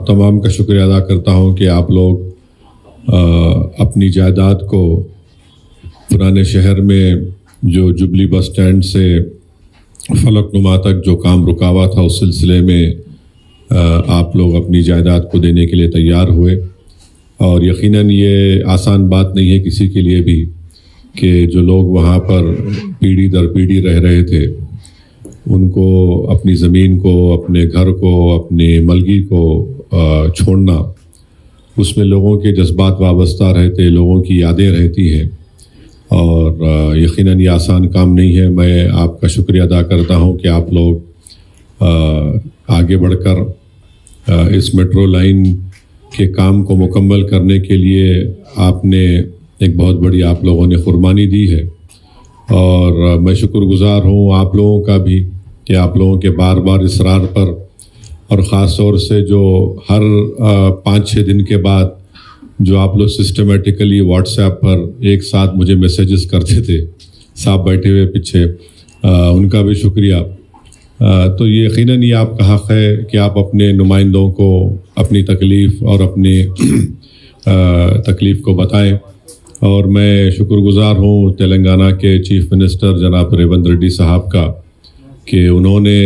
آپ تمام کا شکریہ ادا کرتا ہوں کہ آپ لوگ اپنی جائیداد کو پرانے شہر میں جو جبلی بس اسٹینڈ سے فلک نما تک جو کام رکا ہوا تھا اس سلسلے میں آپ لوگ اپنی جائیداد کو دینے کے لیے تیار ہوئے. اور یقیناً یہ آسان بات نہیں ہے کسی کے لیے بھی کہ جو لوگ وہاں پر پیڑھی در پیڑھی رہ رہے تھے ان کو اپنی زمین کو، اپنے گھر کو، اپنی ملگی کو چھوڑنا، اس میں لوگوں کے جذبات وابستہ رہتے، لوگوں کی یادیں رہتی ہیں، اور یقیناً یہ آسان کام نہیں ہے. میں آپ کا شکریہ ادا کرتا ہوں کہ آپ لوگ آگے بڑھ کر اس میٹرو لائن کے کام کو مکمل کرنے کے لیے آپ نے ایک بہت بڑی آپ لوگوں نے قربانی دی ہے. اور میں شکر گزار ہوں آپ لوگوں کا بھی کہ آپ لوگوں کے بار بار اصرار پر، اور خاص طور سے جو ہر 5-6 دن کے بعد جو آپ لوگ سسٹمیٹیکلی واٹس ایپ پر ایک ساتھ مجھے میسیجز کرتے تھے، صاحب بیٹھے ہوئے پیچھے، ان کا بھی شکریہ. تو یہ یقیناً یہ آپ کا حق ہے کہ آپ اپنے نمائندوں کو اپنی تکلیف اور اپنی تکلیف کو بتائیں. اور میں شکر گزار ہوں تلنگانہ کے چیف منسٹر جناب ریونت ریڈی صاحب کا کہ انہوں نے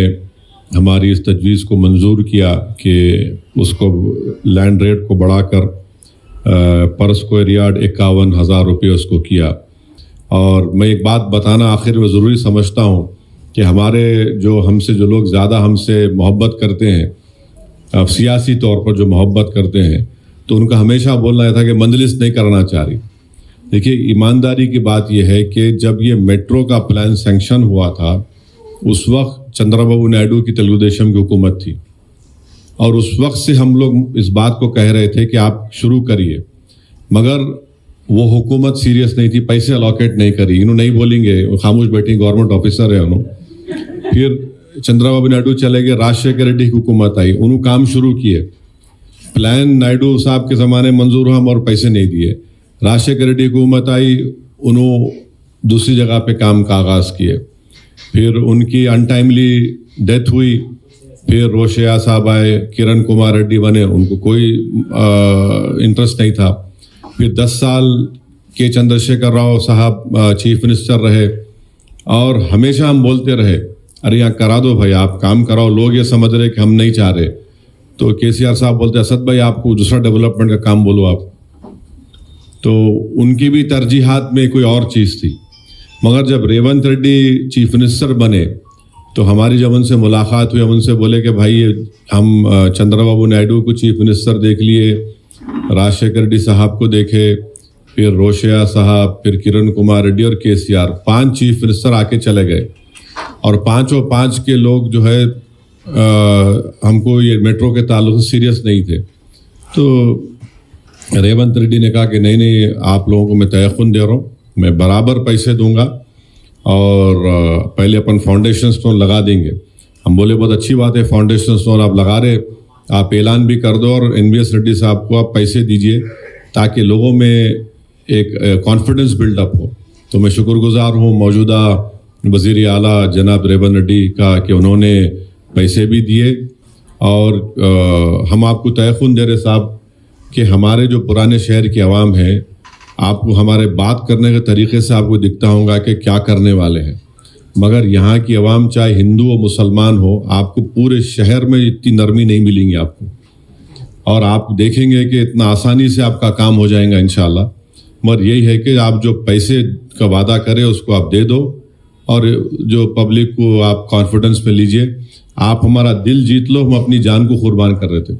ہماری اس تجویز کو منظور کیا کہ اس کو لینڈ ریٹ کو بڑھا کر پر اسکوائر یارڈ 51,000 روپے اس کو کیا. اور میں ایک بات بتانا آخر میں ضروری سمجھتا ہوں کہ ہمارے ہم سے جو لوگ زیادہ ہم سے محبت کرتے ہیں، سیاسی طور پر جو محبت کرتے ہیں، تو ان کا ہمیشہ بولنا یہ تھا کہ مجلس نہیں کرنا چاہ رہی. دیکھیے، ایمانداری کی بات یہ ہے کہ جب یہ میٹرو کا پلان سینکشن ہوا تھا اس وقت چندرا بابو نائیڈو کی تلگو دیشم کی حکومت تھی، اور اس وقت سے ہم لوگ اس بات کو کہہ رہے تھے کہ آپ شروع کریے، مگر وہ حکومت سیریس نہیں تھی، پیسے الاکیٹ نہیں کری. انہوں نہیں بولیں گے، خاموش بیٹھی، گورنمنٹ آفیسر ہے انہوں. پھر چندرا بابو نائیڈو چلے گئے، راجشیکھر ریڈی کی حکومت آئی، انہوں کام شروع کیے. پلان نائیڈو صاحب کے زمانے منظور ہم اور پیسے نہیں دیے. راجشیکھر ریڈی حکومت آئی، انہوں دوسری جگہ پہ کام کا آغاز کیے. پھر ان کی انٹائملی ڈیتھ ہوئی. پھر روشیا صاحب آئے، کرن کمار ریڈی بنے، ان کو کوئی انٹرسٹ نہیں تھا. پھر 10 سال کے چندرشیکھر راؤ صاحب چیف منسٹر رہے، اور ہمیشہ ہم بولتے رہے ارے یہاں کرا دو بھائی، آپ کام کراؤ. لوگ یہ سمجھ رہے کہ ہم نہیں چاہ رہے. تو KCR صاحب بولتے اسد بھائی آپ کو دوسرا ڈیولپمنٹ کا کام بولو آپ. تو ان کی بھی ترجیحات میں کوئی اور چیز تھی. مگر جب ریونت ریڈی چیف منسٹر بنے تو ہماری جب ان سے ملاقات ہوئی، ہم ان سے بولے کہ بھائی ہم چندرا بابو نائیڈو کو چیف منسٹر دیکھ لیے، راجشیکھر ریڈی صاحب کو دیکھے، پھر روشیا صاحب، پھر کرن کمار ریڈی اور KCR، 5 چیف منسٹر آ کے چلے گئے. اور 5 کے لوگ جو ہے ہم کو یہ میٹرو کے تعلق سے سیریس نہیں تھے. تو ریونت ریڈی نے کہا کہ نہیں آپ لوگوں کو میں تیقن دے رہا ہوں، میں برابر پیسے دوں گا، اور پہلے اپن فاؤنڈیشن سٹون لگا دیں گے. ہم بولے بہت اچھی بات ہے، فاؤنڈیشن سٹون آپ لگا رہے، آپ اعلان بھی کر دو، اور NVS ریڈی صاحب کو آپ پیسے دیجئے تاکہ لوگوں میں ایک کانفیڈنس بلڈ اپ ہو. تو میں شکر گزار ہوں موجودہ وزیر اعلیٰ جناب ریونت ریڈی کا کہ انہوں نے پیسے بھی دیے. اور ہم آپ کو تیقن دے رہے صاحب کہ ہمارے جو پرانے شہر کی عوام ہیں، آپ کو ہمارے بات کرنے کے طریقے سے آپ کو دکھتا ہوگا کہ کیا کرنے والے ہیں. مگر یہاں کی عوام چاہے ہندو و مسلمان ہو، آپ کو پورے شہر میں اتنی نرمی نہیں ملیں گی آپ کو، اور آپ دیکھیں گے کہ اتنا آسانی سے آپ کا کام ہو جائے گا انشاءاللہ. مگر یہی ہے کہ آپ جو پیسے کا وعدہ کریں اس کو آپ دے دو، اور جو پبلک کو آپ کانفیڈنس میں لیجئے. آپ ہمارا دل جیت لو، ہم اپنی جان کو قربان کر رہے تھے.